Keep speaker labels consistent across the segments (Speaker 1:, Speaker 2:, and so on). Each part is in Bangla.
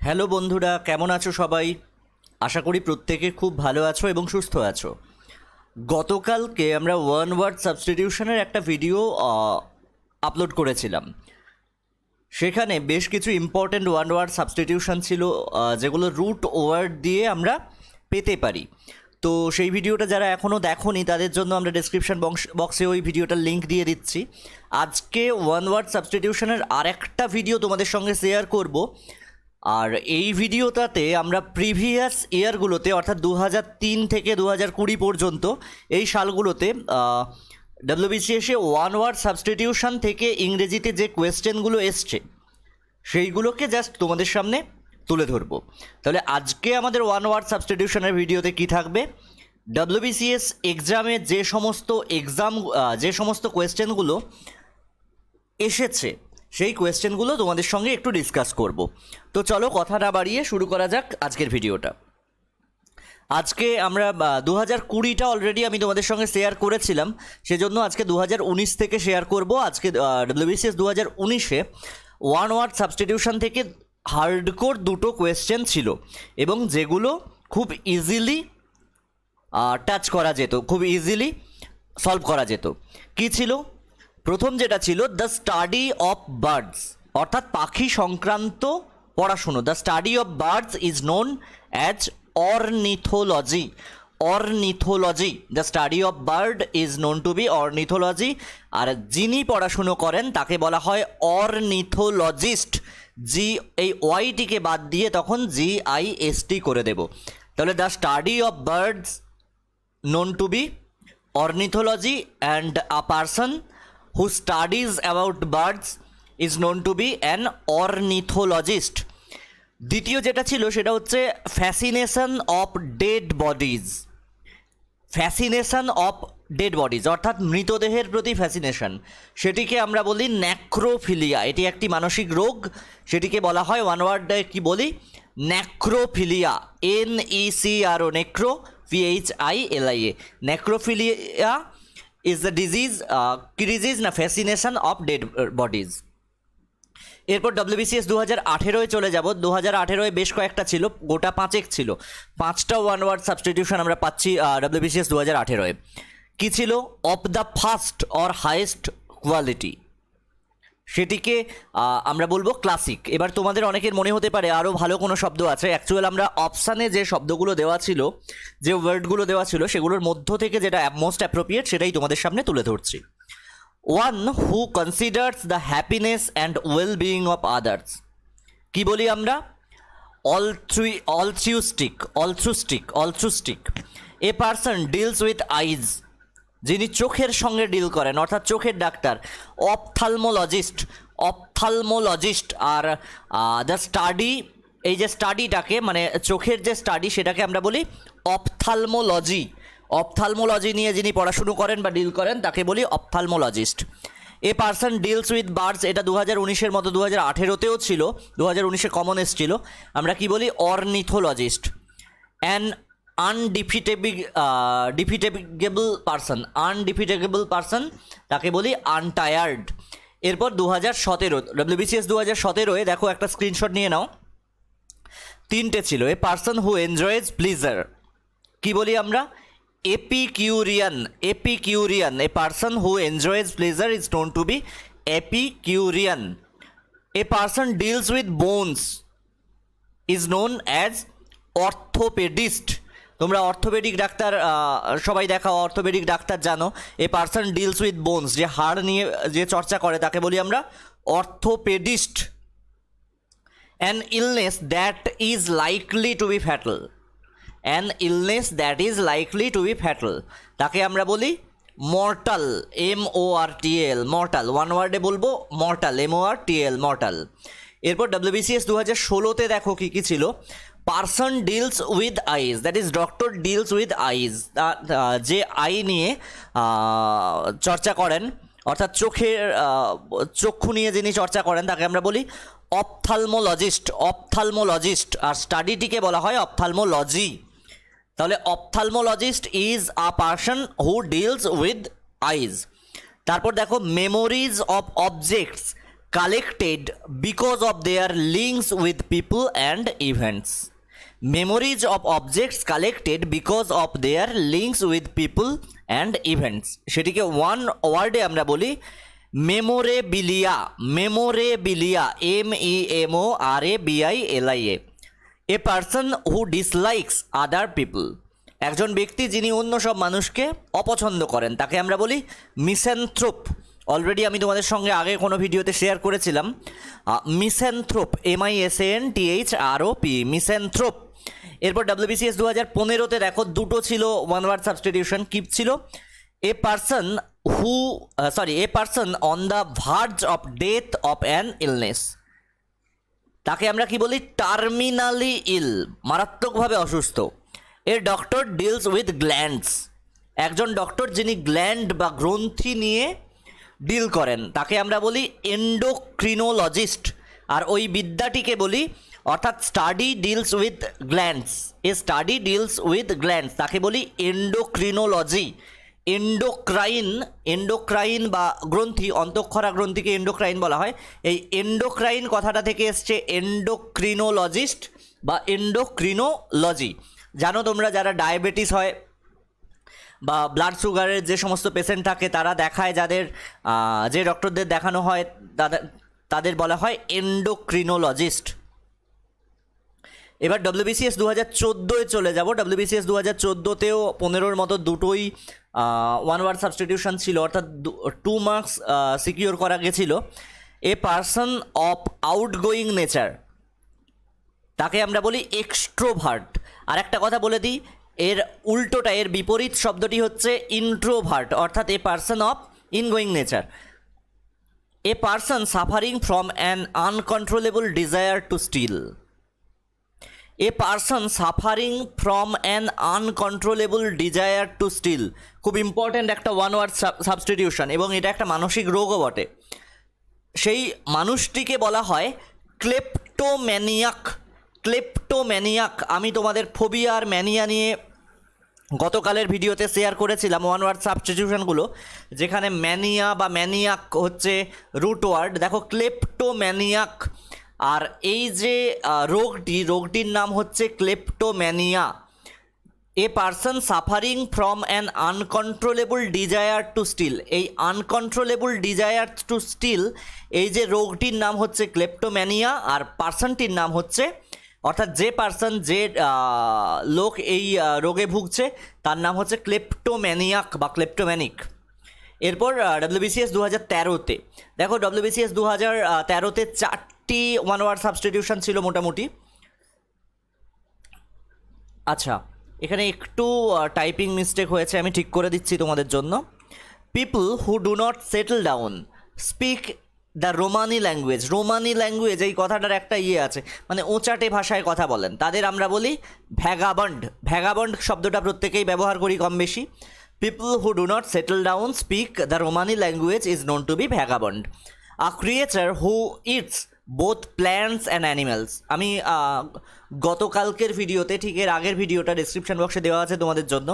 Speaker 1: হ্যালো বন্ধুরা, কেমন আছো সবাই? আশা করি প্রত্যেকে খুব ভালো আছো এবং সুস্থ আছো। গতকালকে আমরা ওয়ান ওয়ার্ড সাবস্টিটিউশনের একটা ভিডিও আপলোড করেছিলাম। সেখানে বেশ কিছু ইম্পর্ট্যান্ট ওয়ান ওয়ার্ড সাবস্টিটিউশন ছিল, যেগুলো রুট ওয়ার্ড দিয়ে আমরা পেতে পারি। তো সেই ভিডিওটা যারা এখনও দেখোনি তাদের জন্য আমরা ডেসক্রিপশন বক্সে ওই ভিডিওটার লিঙ্ক দিয়ে দিচ্ছি। আজকে ওয়ান ওয়ার্ড সাবস্টিটিউশনের আর একটা ভিডিও তোমাদের সঙ্গে শেয়ার করব। আর এই ভিডিওটাতে আমরা প্রিভিয়াস ইয়ারগুলোতে অর্থাৎ 2003 থেকে 2020 পর্যন্ত এই সালগুলোতে ডব্লিউবিসিএসে ওয়ান ওয়ার্ড সাবস্টিটিউশন থেকে ইংরেজিতে যে কোয়েশ্চেনগুলো এসছে সেইগুলোকে জাস্ট তোমাদের সামনে তুলে ধরবো। তাহলে আজকে আমাদের ওয়ান ওয়ার্ড সাবস্টিটিউশনের ভিডিওতে কি থাকবে, ডব্লিউবিসিএস এক্সামে যে সমস্ত কোয়েশ্চেনগুলো এসেছে সেই কোয়েশ্চেনগুলো তোমাদের সঙ্গে একটু ডিসকাস করব। তো চলো কথা না বাড়িয়ে শুরু করা যাক আজকের ভিডিওটা। আজকে আমরা 2020টা অলরেডি আমি তোমাদের সঙ্গে শেয়ার করেছিলাম, সেজন্য আজকে 2019 থেকে শেয়ার করব। আজকে ডব্লিউবিসিএস 2019-এ ওয়ান ওয়ার্ড সাবস্টিটিউশন থেকে হার্ডকোর দুটো কোয়েশ্চেন ছিল এবং যেগুলো খুব ইজিলি টাচ করা যেত, খুব ইজিলি সলভ করা যেত। কি ছিল? প্রথম যেটা ছিল দ্য স্টাডি অফ বার্ডস, অর্থাৎ পাখি সংক্রান্ত পড়াশুনো। The study of birds is known as ornithology. Ornithology, the study of bird is known to be ornithology. আর যিনি পড়াশুনো করেন তাকে বলা হয় অর্নিথোলজিস্ট। এই ওয়াইটিকে বাদ দিয়ে তখন GIST করে দেব। তাহলে the study of birds known to be ornithology, and a person who studies about birds is known to be an ornithologist. দ্বিতীয় যেটা ছিল সেটা হচ্ছে fascination of dead bodies. Fascination of dead bodies অর্থাৎ মৃতদেহের প্রতি ফ্যাসিনেশন, সেটিকে আমরা বলি ন্যাক্রোফিলিয়া। এটি একটি মানসিক রোগ, সেটিকে বলা হয় ওয়ান ওয়ার্ডে কি বলি, ন্যাক্রোফিলিয়া। NECRO, নেক্রো, PHILIA, necrophilia is the disease, কি ডিজিজ না, ফ্যাসিনেশন অফ ডেড বডিজ। এরপর ডব্লিউবিসিএস 2018-এ চলে যাব। 2018-এ বেশ কয়েকটা ছিল, গোটা 5 ছিল, 5টা ওয়ান ওয়ার্ড সাবস্টিটিউশন আমরা পাচ্ছি ডব্লিউবিসিএস 2018-এ। কি ছিল? Of the first or highest quality, সেটিকে আমরা বলবো ক্লাসিক। এবার তোমাদের অনেকের মনে হতে পারে আরও ভালো কোনো শব্দ আছে। অ্যাকচুয়াল আমরা অপশানে যে শব্দগুলো দেওয়া ছিল, যে ওয়ার্ডগুলো দেওয়া ছিল, সেগুলোর মধ্য থেকে যেটা মোস্ট অ্যাপ্রোপ্রিয়েট সেটাই তোমাদের সামনে তুলে ধরছি। One who considers the happiness and well being of others, কি বলি আমরা? অলথ্রুস্টিক। এ পারসন ডিলস উইথ আইজ, যিনি চোখের সঙ্গে ডিল করেন, অর্থাৎ চোখের doctor. Ophthalmologist. Are the study, এই যে স্টাডিটাকে মানে চোখের যে স্টাডি সেটাকে আমরা বলি অপথালমোলজি। অপথালমোলজি নিয়ে যিনি পড়াশুনো করেন বা ডিল করেন তাকে বলি ophthalmologist. A person deals with birds, এটা 2019-এর মতো 2018-তেও ছিল, 2019-এ কমন এসেছিল। আমরা কি বলি? অর্নিথোলজিস্ট। অ্যান আনডিফিটেবল পারসন, তাকে বলি আনটায়ার্ড। এরপর 2017 ডব্লিউবিসিএস 2017-এ দেখো, একটা স্ক্রিনশট নিয়ে নাও, 3টে ছিল। A person who enjoys pleasure, কি বলি আমরা? Epicurean. A person who enjoys pleasure is known to be epicurean. A person deals with bones is known as orthopaedist. তোমরা অর্থোপেডিক ডাক্তার সবাই দেখা, অর্থোপেডিক ডাক্তার জানো। A person deals with bones, যে হাড় নিয়ে যে চর্চা করে তাকে বলি আমরা orthopaedist. An illness that is likely to be fatal, তাকে আমরা বলি মর্টাল। MORTAL, mortal. ওয়ান ওয়ার্ডে বলবো মর্টাল, MORTAL, মর্টাল। এরপর ডব্লিউবিসিএস 2016-তে দেখো কি কি ছিল। Person deals with eyes, that is doctor deals with eyes, যে আই নিয়ে চর্চা করেন, অর্থাৎ চক্ষু নিয়ে যিনি চর্চা করেন তাকে আমরা বলি অপথালমোলজিস্ট। আর স্টাডিটিকে বলা হয় অপথালমোলজি। তাহলে ophthalmologist is a person who deals with eyes. তারপর দেখো memories of objects, collected because of their links with people and events. Memories of objects collected because of their links with people and events. সেটিকে ওয়ান ওয়ার্ডে আমরা বলি মেমোরেবিলিয়া। মেমোরেবিলিয়া, MEMORABILIA। এ পার্সন হু ডিসলাইকস আদার পিপল। একজন ব্যক্তি যিনি অন্য সব মানুষকে অপছন্দ করেন তাকে আমরা বলি মিসেনথ্রোপ। অলরেডি আমি তোমাদের সঙ্গে আগে কোনো ভিডিওতে শেয়ার করেছিলাম মিসেনথ্রোপ, MISANTHROP, মিসেনথ্রোপ। এরপর WBCS 2015-তে দেখো দুটো ছিল ওয়ান ওয়ার্ড সাবস্টিটিউশন। কি ছিল? A person on the verge of death of an illness. তাকে আমরা কি বলি? টার্মিনালি ইল, মারাত্মকভাবে অসুস্থ। A doctor deals with glands. একজন ডক্টর যিনি গ্ল্যান্ড বা গ্রন্থি নিয়ে ডিল করেন তাকে আমরা বলি এন্ডোক্রিনোলজিস্ট। আর ওই বিদ্যাটিকে বলি, অর্থাৎ study deals with glands, a study deals with glands, তাকে বলি এন্ডোক্রিনোলজি। এন্ডোক্রাইন বা গ্রন্থি, অন্তঃক্ষরা গ্রন্থিকে এন্ডোক্রাইন বলা হয়। এই এন্ডোক্রাইন কথাটা থেকে এসছে এন্ডোক্রিনোলজিস্ট বা এন্ডোক্রিনোলজি। জানো তোমরা, যারা ডায়াবেটিস হয় বা ব্লাড সুগারের যে সমস্ত পেশেন্ট থাকে তারা দেখায়, যাদের যে ডক্টরদের দেখানো হয় তাদের বলা হয় এন্ডোক্রিনোলজিস্ট। এবার WBCS 2014-এ চলে যাব। WBCS 2014-তেও 15-র মতো দুটোই ওয়ান ওয়ার্ড সাবস্টিটিউশন ছিল, অর্থাৎ 2 মার্কস সিকিউর করা গেছিল। এ পার্সন অফ আউটগোয়িং নেচার, তাকে আমরা বলি এক্সট্রোভার্ট। আর একটা কথা বলে দিই, এর উল্টোটা, এর বিপরীত শব্দটি হচ্ছে ইন্ট্রোভার্ট, অর্থাৎ a person of ingoing nature. A person suffering from an uncontrollable desire to steal. A person suffering from an uncontrollable desire to steal. খুব ইম্পর্ট্যান্ট একটা ওয়ান ওয়ার্ড সাবস্টিটিউশন, এবং এটা একটা মানসিক রোগও বটে। সেই মানুষটিকে বলা হয় ক্লেপ্টোম্যানিয়াক। ক্লেপ্টোম্যানিয়াক। আমি তোমাদের ফোবিয়া আর ম্যানিয়া নিয়ে গতকালের ভিডিওতে শেয়ার করেছিলাম ওয়ান ওয়ার্ড সাবস্টিটিউশনগুলো, যেখানে ম্যানিয়া বা ম্যানিয়াক হচ্ছে রুট ওয়ার্ড। দেখো ক্লেপ্টোম্যানিয়াক, আর এই যে রোগটির নাম হচ্ছে kleptomania. A person suffering from an uncontrollable desire to steal. এই আনকন্ট্রোলেবল ডিজায়ার টু স্টিল, এই যে রোগটির নাম হচ্ছে ক্লেপ্টোম্যানিয়া, আর পার্সনটির নাম হচ্ছে, অর্থাৎ যে পার্সন, যে লোক এই রোগে ভুগছে তার নাম হচ্ছে ক্লেপ্টোম্যানিয়াক বা ক্লেপ্টোম্যানিক। এরপর WBCS 2013-তে দেখো, WBCS 2013-তে 4টি ওয়ান ওয়ার্ড সাবস্টিটিউশন ছিল মোটামুটি। আচ্ছা, এখানে একটু টাইপিং মিস্টেক হয়েছে, আমি ঠিক করে দিচ্ছি তোমাদের জন্য। People who do not settle down speak the Romani language. Romani language, এই কথাটার একটা আছে, মানে ওচাটে ভাষায় কথা বলেন, তাদের আমরা বলি ভ্যাগাবন্ড। ভ্যাগাবন্ড শব্দটা প্রত্যেকেই ব্যবহার করি কম বেশি। People who do not settle down speak the Romani language is known to be vagabond. A creature who eats both plants and animals. আমি গতকালকের ভিডিওতে, ঠিক এর আগের ভিডিওটা ডিসক্রিপশন বক্সে দেওয়া আছে তোমাদের জন্য,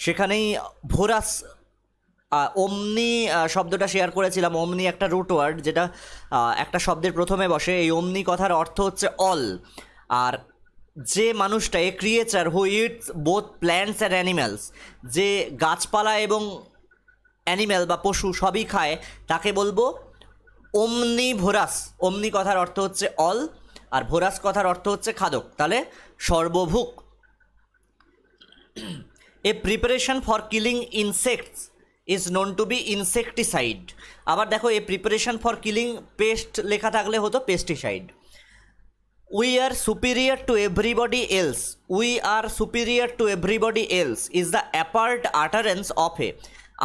Speaker 1: সেখানেই ভোরাস ওমনি শব্দটা শেয়ার করেছিলাম। ওমনি একটা রুট ওয়ার্ড, যেটা একটা শব্দের প্রথমে বসে। এই ওমনি কথার অর্থ হচ্ছে অল। আর যে মানুষটা, a creature who eats both plants and animals, যে গাছপালা এবং অ্যানিম্যাল বা পশু সবই খায়, তাকে বলবো ওমনি ভোরাস। ওমনি কথার অর্থ হচ্ছে অল, আর ভোরাস কথার অর্থ হচ্ছে খাদক, তাহলে সর্বভুক। A preparation for killing insects is known to be insecticide. আবার দেখো, a preparation for killing pest লেখা থাকলে হতো pesticide. We are superior to everybody else. We are superior to everybody else is the apart utterance of a.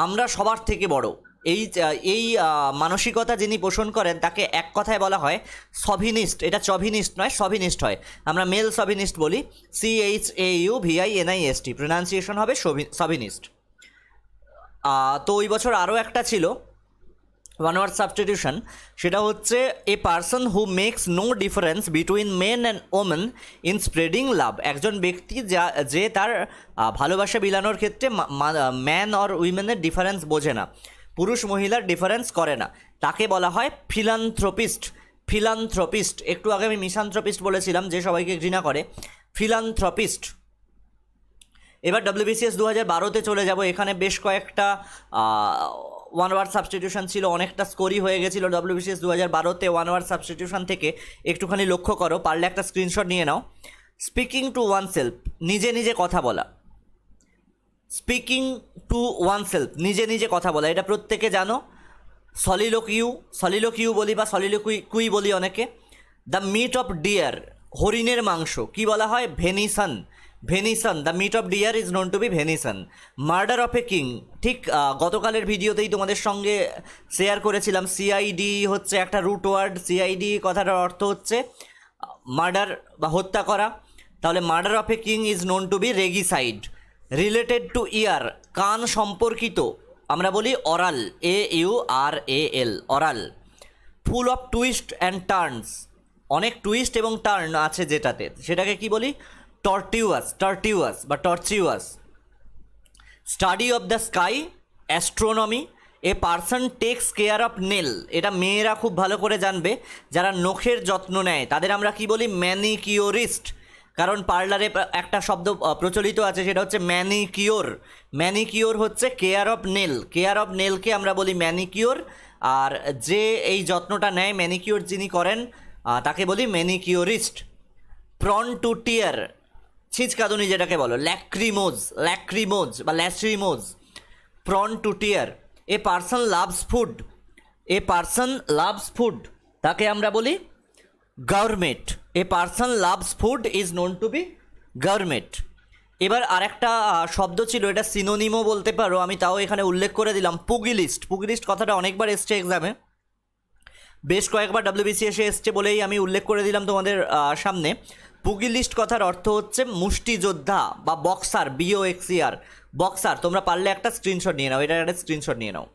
Speaker 1: আমরা সবার থেকে বড়, এই মানসিকতা যিনি পোষণ করেন তাকে এক কথায় বলা হয় সভিনিস্ট। এটা চভিনিস্ট নয়, সভিনিস্ট হয়। আমরা মেল সভিনিস্ট বলি, CHAUVINIST, প্রোনাউন্সিয়েশন হবে সভিনিস্ট। তো ওই বছর আরও একটা ছিল ওয়ান ওয়ার্ড সাবস্টিটিউশন, সেটা হচ্ছে a person who makes no difference between men and women in spreading love. একজন ব্যক্তি যে তার ভালোবাসা বিলানোর ক্ষেত্রে ম্যান অর উইমেনের ডিফারেন্স বোঝে না, পুরুষ মহিলার ডিফারেন্স করে না। তাকে বলা হয় ফিলান্থ্রোপিস্ট। ফিলান্থ্রোপিস্ট, একটু আগে আমি মিসান্থ্রোপিস্ট বলেছিলাম যে সবাইকে ঘৃণা করে, ফিলান্থ্রোপিস্ট। এবার ডব্লিউবিসিএস 2012-তে চলে যাব। এখানে বেশ কয়েকটা ওয়ান ওয়ার্ড সাবস্টিটিউশন ছিল, অনেকটা স্কোরই হয়ে গেছিলো ডব্লিউবিসিএস 2012-তে ওয়ান ওয়ার্ড সাবস্টিটিউশন থেকে। একটুখানি লক্ষ্য করো, পারলে একটা স্ক্রিনশট নিয়ে নাও। স্পিকিং টু ওয়ান সেলফ, নিজে নিজে কথা বলা। স্পিকিং টু ওয়ান সেলফ, নিজে নিজে কথা বলা, এটা প্রত্যেকে জানো। সলিলোকিউ বলি বা সলিলোকুই বলি অনেকে। দ্য মিট অফ ডিয়ার, হরিণের মাংস কি বলা হয়? Venison. Venison, the meat of deer is known to be venison. Murder of a king, ঠিক গতকালের ভিডিওতেই তোমাদের সঙ্গে শেয়ার করেছিলাম, সিআইডি হচ্ছে একটা রুট ওয়ার্ড। সিআইডি কথাটার অর্থ হচ্ছে মার্ডার বা হত্যা করা। তাহলে murder of a king is known to be regicide. Related to ear, কান সম্পর্কিত, আমরা বলি aural, AURAL, aural. Full of twist and turns, অনেক টুইস্ট এবং টার্ন আছে যেটাতে, সেটাকে কি বলি? টর্টিউয়াস বা tortuous. Study of the sky, astronomy. A person takes care of nail, এটা মেয়েরা খুব ভালো করে জানবে, যারা নখের যত্ন নেয় তাদের আমরা কি বলি? ম্যানিকিওরিস্ট। কারণ পার্লারে একটা শব্দ প্রচলিত আছে, সেটা হচ্ছে ম্যানিকিওর। ম্যানিকিওর হচ্ছে care of nail, care of নেলকে আমরা বলি ম্যানিকিওর। আর যে এই যত্নটা নেয়, ম্যানিকিওর যিনি করেন, তাকে বলি ম্যানিকিওরিস্ট। প্রন টু টিয়ার, ছিঁচকাদুনি যেটাকে বলো, ল্যাক্রিমোজ বা lachrymose. Prone to tear. A person loves food, a person loves food, তাকে আমরা বলি gourmand. A person loves food is known to be gourmand. এবার আরেকটা শব্দ ছিল, এটা সিনোনিমও বলতে পারো, আমি তাও এখানে উল্লেখ করে দিলাম, পুগিলিস্ট। পুগিলিস্ট কথাটা অনেকবার এসছে এক্সামে, বেশ কয়েকবার ডব্লিউবিসিএসে এসছে বলেই আমি উল্লেখ করে দিলাম তোমাদের সামনে। পুগিলিস্ট কথার অর্থ হচ্ছে মুষ্টিযোদ্ধা বা বক্সার, BOXER, বক্সার। তোমরা পারলে একটা স্ক্রিনশট নিয়ে নাও, এটা একটা স্ক্রিনশট নিয়ে নাও।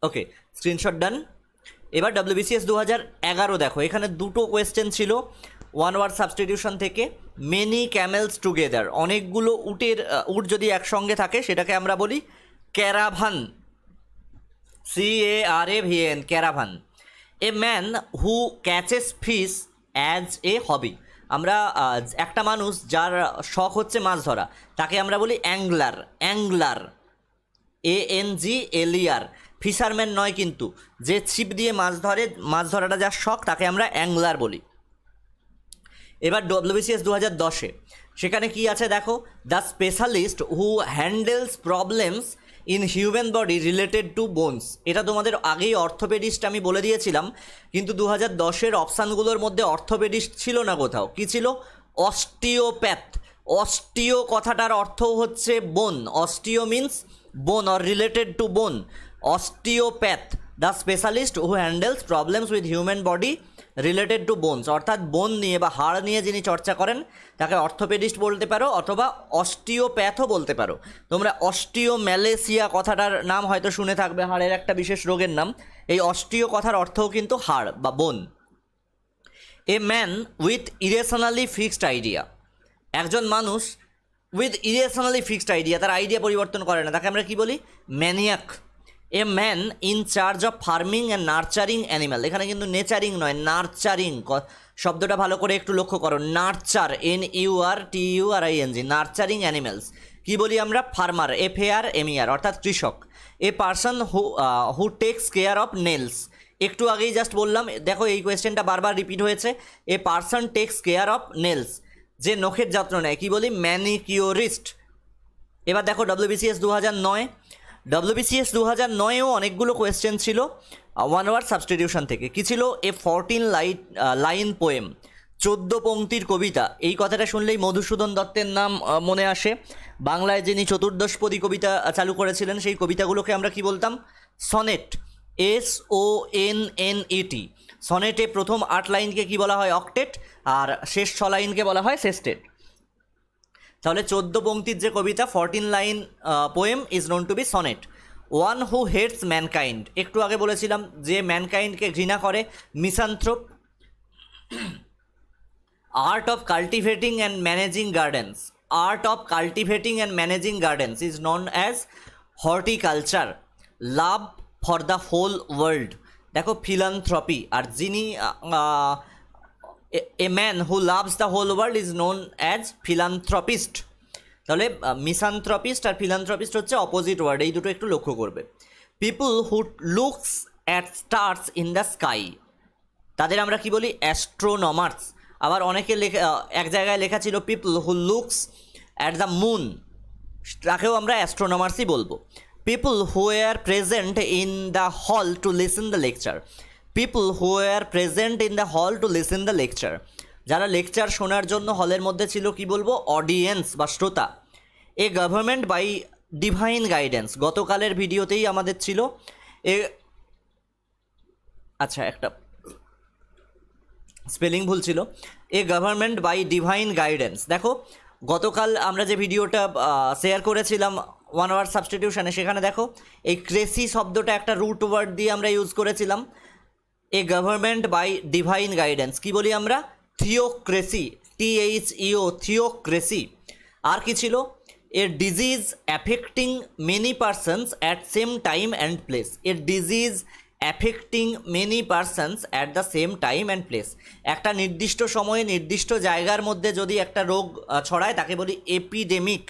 Speaker 1: ওকে, স্ক্রিনশট ডান। এবার ডব্লিউবিসিএস 2011 দেখো, এখানে দুটো কোয়েশ্চেন ছিল ওয়ান ওয়ার্ড সাবস্টিটিউশন থেকে। মেনি ক্যামেলস টুগেদার, অনেকগুলো উট যদি একসঙ্গে থাকে সেটাকে আমরা বলি caravan, CARAVAN, caravan. A man who catches fish as a hobby, আমরা একটা মানুষ যার শখ হচ্ছে মাছ ধরা, তাকে আমরা বলি অ্যাংলার। ANGLER, ফিশারম্যান নয় কিন্তু, যে ছিপ দিয়ে মাছ ধরে, মাছ ধরাটা যার শখ, তাকে আমরা অ্যাংলার বলি। এবার ডব্লিউবিসিএস 2010-এ সেখানে কি আছে দেখো, the specialist who handles problems in human body related to bones. এটা তোমাদের আগেই অর্থোপেডিস্ট আমি বলে দিয়েছিলাম, কিন্তু 2010-এর অপশানগুলোর মধ্যে অর্থোপেডিস্ট ছিল না কোথাও। কি ছিল? অস্টিওপ্যাথ। অস্টিও কথাটার অর্থ হচ্ছে বোন, অস্টিও মিন্স বোন অর রিলেটেড টু বোন। Osteopath, the specialist who handles problems with human body related to bones, অর্থাৎ বোন নিয়ে বা হাড় নিয়ে যিনি চর্চা করেন তাকে অর্থোপেডিস্ট বলতে পারো, অথবা অস্টিওপ্যাথও বলতে পারো। তোমরা অস্টিওম্যালেসিয়া কথাটার নাম হয়তো শুনে থাকবে, হাড়ের একটা বিশেষ রোগের নাম। এই অস্টিও কথার অর্থও কিন্তু হাড় বা bone. A man with irrationally fixed idea, একজন মানুষ উইথ ইরেশনালি ফিক্সড আইডিয়া, তার আইডিয়া পরিবর্তন করে না, তাকে আমরা কি বলি? Maniac. A man in charge of farming and nurturing animal, এখানে কিন্তু নেচারিং নয়, নার্চারিং শব্দটা ভালো করে একটু লক্ষ্য করো। Nurture, NURTURING, nurturing animals. কি বলি আমরা? ফার্মার, FARMER, অর্থাৎ কৃষক। এ person who text care of nails, একটু আগেই জাস্ট বললাম, দেখো এই কোয়েশ্চেনটা বারবার রিপিট হয়েছে। এ person takes care of nails, যে নখের যত্ন নেয়, কি বলি? ম্যানিকিওরিস্ট। এবার দেখো ডব্লিউবিসিএস 2009, ডব্লিউবিসিএস 2009-এও অনেকগুলো কোয়েশ্চেন ছিল ওয়ান ওয়ার্ড সাবস্টিটিউশন থেকে। কি ছিল? এ 14 লাইন পোয়েম, 14 পংক্তির কবিতা। এই কথাটা শুনলেই মধুসূদন দত্তের নাম মনে আসে। বাংলায় যিনি চতুর্দশপদী কবিতা চালু করেছিলেন, সেই কবিতাগুলোকে আমরা কি বলতাম? Sonnet, SONNET। সনেটে প্রথম 8 লাইনকে কি বলা হয়? অক্টেট, আর শেষ 6 লাইনকে বলা হয় সেস্টেট। তাহলে 14 পংক্তির যে কবিতা, 14 line poem is known to be sonnet. One who hates mankind, একটু আগে বলেছিলাম যে ম্যানকাইন্ডকে ঘৃণা করে, misanthrope. Art of cultivating and managing gardens, art of cultivating and managing gardens is known as horticulture. Love for the whole world, দেখো ফিলান্থ্রপি, আর যিনি a man who loves the whole world is known as philanthropist. তাহলে মিসান্থ্রপিস্ট আর ফিলান্থ্রপিস্ট হচ্ছে অপোজিট ওয়ার্ড, এই দুটো একটু লক্ষ্য করবে। People who looks at stars in the sky, তাদের আমরা কি বলি? অ্যাস্ট্রোনমার্স। আবার অনেকে এক জায়গায় লেখা ছিল people who looks at the moon, তাকেও আমরা অ্যাস্ট্রোনমার্সই বলবো। People who are present in the hall to listen the lecture, people who are present in the hall to listen the lecture, যারা লেকচার শোনার জন্য হলের মধ্যে ছিল কি বলবো? অডিয়েন্স বা শ্রোতা। A government by divine guidance, গতকালের ভিডিওতেই আমাদের ছিল এ, আচ্ছা একটা স্পেলিং ভুল ছিল, a government by divine guidance. দেখো গতকাল আমরা যে ভিডিওটা শেয়ার করেছিলাম ওয়ান ওয়ার্ড সাবস্টিটিউশনে, সেখানে দেখো এই ক্রেসি শব্দটা একটা রুট ওয়ার্ড দিয়ে আমরা ইউজ করেছিলাম। A government by divine guidance কি বলি আমরা? Theocracy, THEO, theocracy. আর কি ছিল? A disease affecting many persons at same time and place, a disease affecting many persons at the same time and place, একটা নির্দিষ্ট সময়ে নির্দিষ্ট জায়গার মধ্যে যদি একটা রোগ ছড়ায় তাকে বলি এপিডেমিক।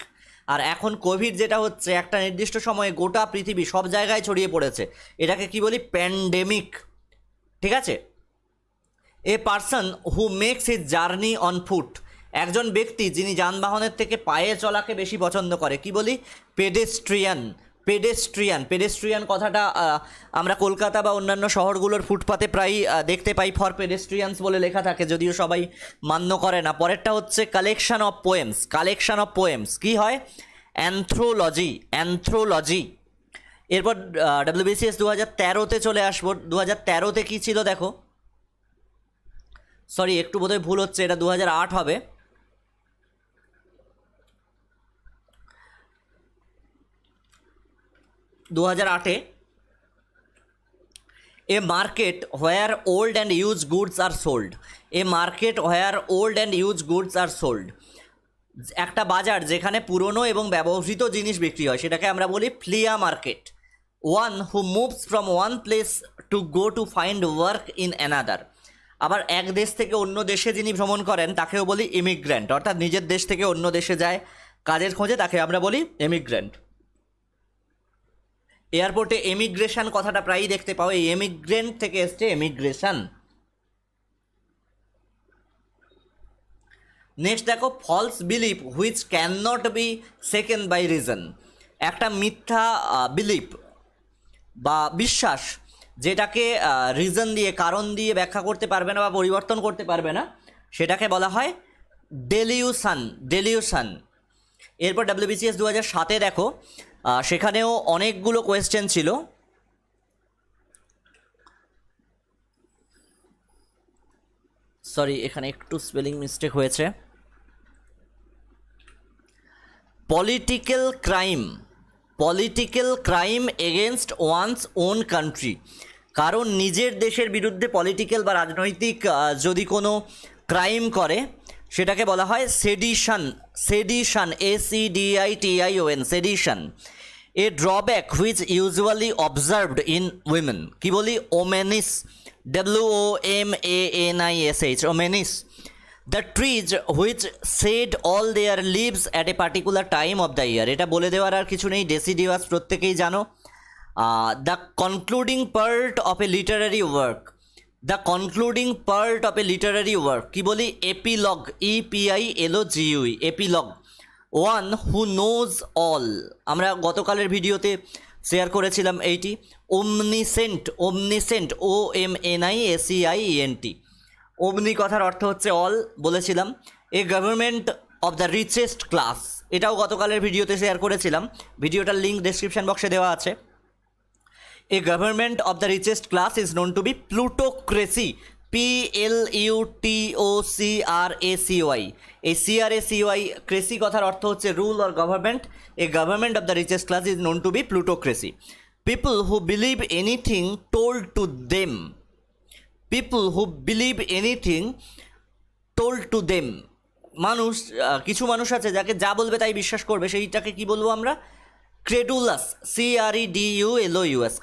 Speaker 1: আর এখন কোভিড যেটা হচ্ছে একটা নির্দিষ্ট সময়ে গোটা পৃথিবী সব জায়গায় ছড়িয়ে পড়েছে, এটাকে কি বলি? প্যান্ডেমিক। ঠিক আছে? A person who makes his journey on foot, একজন ব্যক্তি যিনি যানবাহনের থেকে পায়ে চলাকে বেশি পছন্দ করে, কি বলি? পেডেস্ট্রিয়ান। পেডেস্ট্রিয়ান, পেডেস্ট্রিয়ান কথাটা আমরা কলকাতা বা অন্যান্য শহরগুলোর ফুটপাতে প্রায় দেখতে পাই, ফর পেডেস্ট্রিয়ানস বলে লেখা থাকে, যদিও সবাই মান্য করে না। পরেরটা হচ্ছে collection of poems, collection of poems কী হয়? অ্যান্থ্রোলজি, অ্যান্থ্রোলজি। এরপর WBCS 2013-তে চলে আসবো। 2013-তে কী ছিল দেখো, সরি একটু বোধহয় ভুল হচ্ছে, এটা 2008 হবে। দু 2008-এ a market where old and use goods are sold, a market where old and use goods are sold, একটা বাজার যেখানে পুরনো এবং ব্যবহৃত জিনিস বিক্রি হয় সেটাকে আমরা বলি flea market. One who moves from one place to go to find work in another, আবার এক দেশ থেকে অন্য দেশে যিনি ভ্রমণ করেন তাকেও বলি ইমিগ্র্যান্ট, অর্থাৎ নিজের দেশ থেকে অন্য দেশে যায় কাজের খোঁজে, তাকে আমরা বলি এমিগ্র্যান্ট। এয়ারপোর্টে এমিগ্রেশন কথাটা প্রায়ই দেখতে পাও, এই এমিগ্রেন্ট থেকে এসছে এমিগ্রেশন। নেক্সট দেখো, false belief which can not be second by reason, একটা মিথ্যা বিলিফ বা বিশ্বাস যেটাকে রিজন দিয়ে, কারণ দিয়ে ব্যাখ্যা করতে পারবে না বা পরিবর্তন করতে পারবে না, সেটাকে বলা হয় ডেলিউশন, ডেলিউশন। এরপর WBCS 2007-এ দেখো, সেখানেও অনেকগুলো কোয়েশ্চেন ছিল। সরি এখানে একটু স্পেলিং মিস্টেক হয়েছে। Political crime, political crime against one's own country, কারণ নিজের দেশের বিরুদ্ধে পলিটিক্যাল বা রাজনৈতিক যদি কোনো ক্রাইম করে সেটাকে বলা হয় sedition, sedition, SEDITION, sedition. A drawback which usually observed in women, কি বলি? Womanish, WOMANISH, womanish. The trees which shed all their leaves at a particular time of the year, এটা বলে দেওয়ার আর কিছু নেই, ডেসিডিয়াস প্রত্যেকেই জানো। The concluding part of a literary work, the concluding part of a literary work, কি বলি? Epilogue, EPILOGUE, epilogue. One who knows all, আমরা গতকালের ভিডিওতে শেয়ার করেছিলাম এইটি। ওমনিসেন্ট, ওমনিসেন্ট, OMNISEIENT, ওমনি কথার অর্থ হচ্ছে অল, বলেছিলাম। এ government of the richest class, এটাও গতকালের ভিডিওতে শেয়ার করেছিলাম, ভিডিওটার লিঙ্ক ডেসক্রিপশন বক্সে দেওয়া আছে। A government of the richest class is known to be plutocracy, PLUTOCRACY, এই CRACY, ক্রেসি কথার অর্থ হচ্ছে rule or government. A government of the richest class is known to be plutocracy. People who believe anything told to them, people who believe anything told to them, মানুষ, কিছু মানুষ আছে যাকে যা বলবে তাই বিশ্বাস করবে, সেইটাকে কি বলবো আমরা? Credulous, CREDULOUS,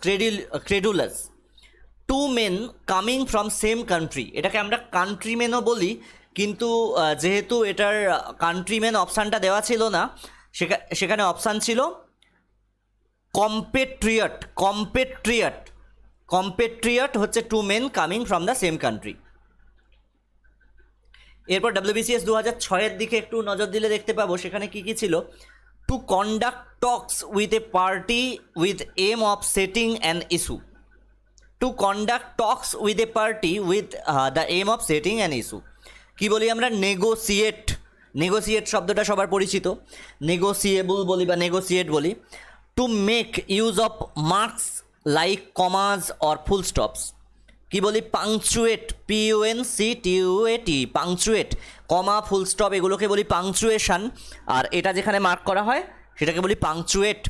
Speaker 1: credulous. Two men coming from same country, এটাকে আমরা কান্ট্রিমেনও বলি, কিন্তু যেহেতু এটার কান্ট্রিমেন অপশানটা দেওয়া ছিল না, সেখানে অপশান ছিল কম্পেট্রিয়ট। কম্পেট্রিয়ট হচ্ছে two men coming from the same country. এরপর WBCS 2006-এর দিকে একটু নজর দিলে দেখতে পাবো সেখানে কি কি ছিল। To conduct talks with a party with aim of setting an issue. To conduct talks with a party with the aim of setting an issue. কী বলি আমরা? নেগোসিয়েট শব্দটা সবার পরিচিত, নেগোসিয়েবল বলি বা নেগোসিয়েট বলি। To make use of marks like commas or full stops. কী বলি? Punctuate, PUNCTUAT, punctuate, comma full stop এগুলোকে বলি পাংচুয়েশন, আর এটা যেখানে মার্ক করা হয় সেটাকে বলি punctuate.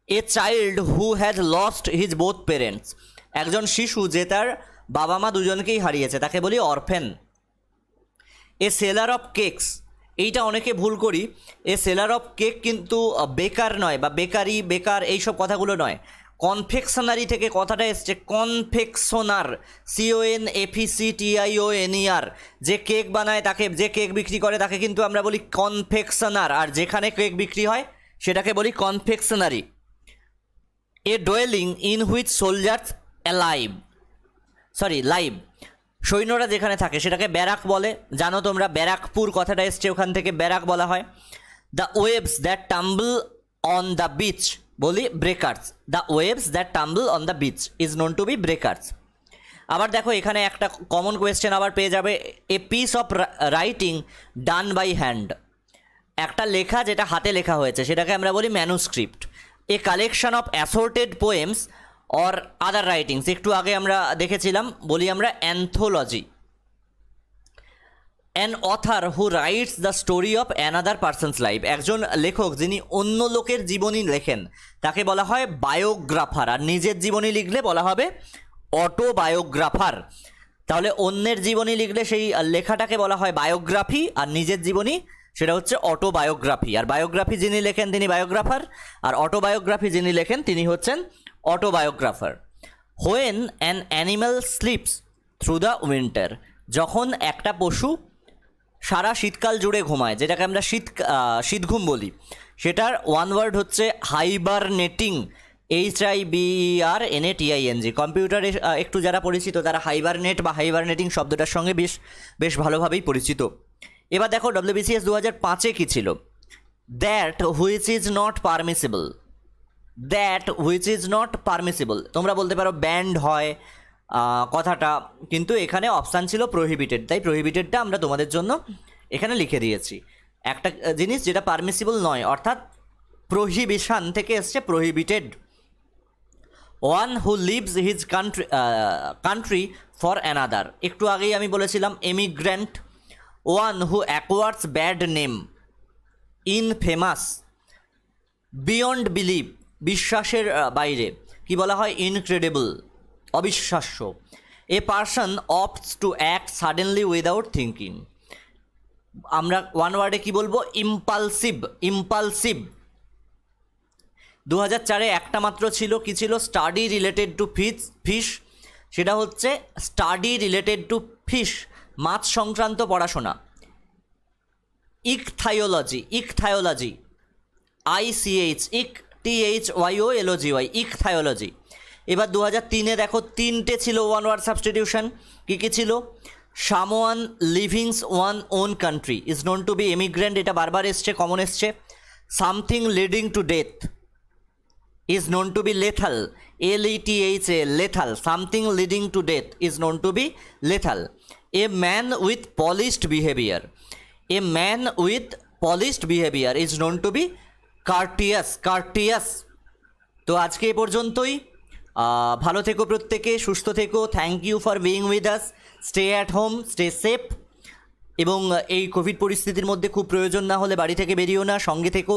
Speaker 1: A child who has lost his both parents. একজন শিশু যে তার বাবা মা দুজনকেই হারিয়েছে তাকে বলি orphan. A seller of cakes, এইটা অনেকে ভুল করি, এ সেলার অফ কেক কিন্তু বেকার নয় বা বেকার এইসব কথাগুলো নয়। কনফেকশনারি থেকে কথাটা এসছে, কনফেকশনার, CONFECTIONER। যে কেক বানায় তাকে, যে কেক বিক্রি করে তাকে কিন্তু আমরা বলি কনফেকশনার, আর যেখানে কেক বিক্রি হয় সেটাকে বলি confectionery. A dwelling in which soldiers live, সৈন্যরা যেখানে থাকে সেটাকে ব্যারাক বলে। জানো তোমরা, ব্যারাকপুর কথাটা এসছে ওখান থেকে, ব্যারাক বলা হয়। The waves that tumble on the beach বলি breakers. The waves that tumble on the beach is known to be breakers. আবার দেখো এখানে একটা কমন কোয়েশ্চেন আবার পেয়ে যাবে, a piece of writing done by hand. একটা লেখা যেটা হাতে লেখা হয়েছে সেটাকে আমরা বলি manuscript. A collection of assorted poems or other writings, একটু আগে আমরা দেখেছিলাম, বলি আমরা anthology. An author who rights the story of another person's life, একজন লেখক যিনি অন্য লোকের জীবনী লেখেন তাকে বলা হয় বায়োগ্রাফার, আর নিজের জীবনী লিখলে বলা হবে অটোবায়োগ্রাফার। তাহলে অন্যের জীবনী লিখলে সেই লেখাটাকে বলা হয় বায়োগ্রাফি, আর নিজের জীবনী সেটা হচ্ছে অটোবায়োগ্রাফি। আর বায়োগ্রাফি যিনি লেখেন তিনি বায়োগ্রাফার, আর অটোবায়োগ্রাফি যিনি লেখেন তিনি হচ্ছেন autobiographer. When an animal sleeps through the winter, যখন একটা পশু সারা শীতকাল জুড়ে ঘুমায়, যেটাকে আমরা শীতঘুম বলি, সেটার ওয়ান ওয়ার্ড হচ্ছে হাইবারনেটিং, HIBERNATING। কম্পিউটারে একটু যারা পরিচিত তারা হাইবারনেট বা হাইবারনেটিং শব্দটার সঙ্গে বেশ ভালোভাবেই পরিচিত। এবার দেখো WBCS 2005-এ কী ছিল, that which is not permissible. That which is not permissible, তোমরা বলতে পারো ব্যান্ড হয় কথাটা, কিন্তু এখানে অপশান ছিল প্রোহিবিটেড, তাই প্রোহিবিটেডটা আমরা তোমাদের জন্য এখানে লিখে দিয়েছি। একটা জিনিস যেটা পারমিসিবল নয়, অর্থাৎ প্রোহিবিশন থেকে এসছে prohibited. One who leaves his country for another, একটু আগেই আমি বলেছিলাম emigrant. One who acquires bad name, infamous. Beyond believe, বিশ্বাসের বাইরে, কি বলা হয়? ইনক্রেডিবল, অবিশ্বাস্য। A person opts to act suddenly without thinking, আমরা ওয়ান ওয়ার্ডে কি বলবো? ইম্পালসিভ। 2004-এ একটা মাত্র ছিল, কি ছিল? স্টাডি রিলেটেড টু ফিশ, সেটা হচ্ছে স্টাডি রিলেটেড টু ফিশ, মাছ সংক্রান্ত পড়াশোনা। ইকথায়োলজি, ICHTHYOLOGY, ইকথায়োলজি। এবার 2003-এ দেখো তিনটে ছিল ওয়ান ওয়ার্ড সাবস্টিটিউশন, কী কী ছিল? Someone livings one own country is known to be emigrant, এটা বারবার এসছে, কমন এসছে। Something leading to death is known to be lethal, LETHA, lethal. Something leading to death is known to be lethal. A man with polished behaviour, a man with polished behaviour is known to be courteous. তো আজকে এ পর্যন্তই, ভালো থেকো প্রত্যেকে, সুস্থ থেকো। Thank you for being with us. Stay at home, stay safe, এবং এই কোভিড পরিস্থিতির মধ্যে খুব প্রয়োজন না হলে বাড়ি থেকে বেরিও না, সঙ্গে থেকো।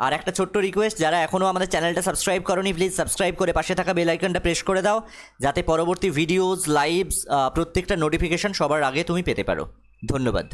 Speaker 1: আর একটা ছোট্ট রিকোয়েস্ট, যারা এখনও আমাদের চ্যানেলটা সাবস্ক্রাইব করোনি প্লিজ সাবস্ক্রাইব করে পাশে থাকা বেল আইকনটা প্রেস করে দাও, যাতে পরবর্তী ভিডিওস, লাইভস, প্রত্যেকটা নোটিফিকেশান সবার আগে তুমি পেতে পারো। ধন্যবাদ।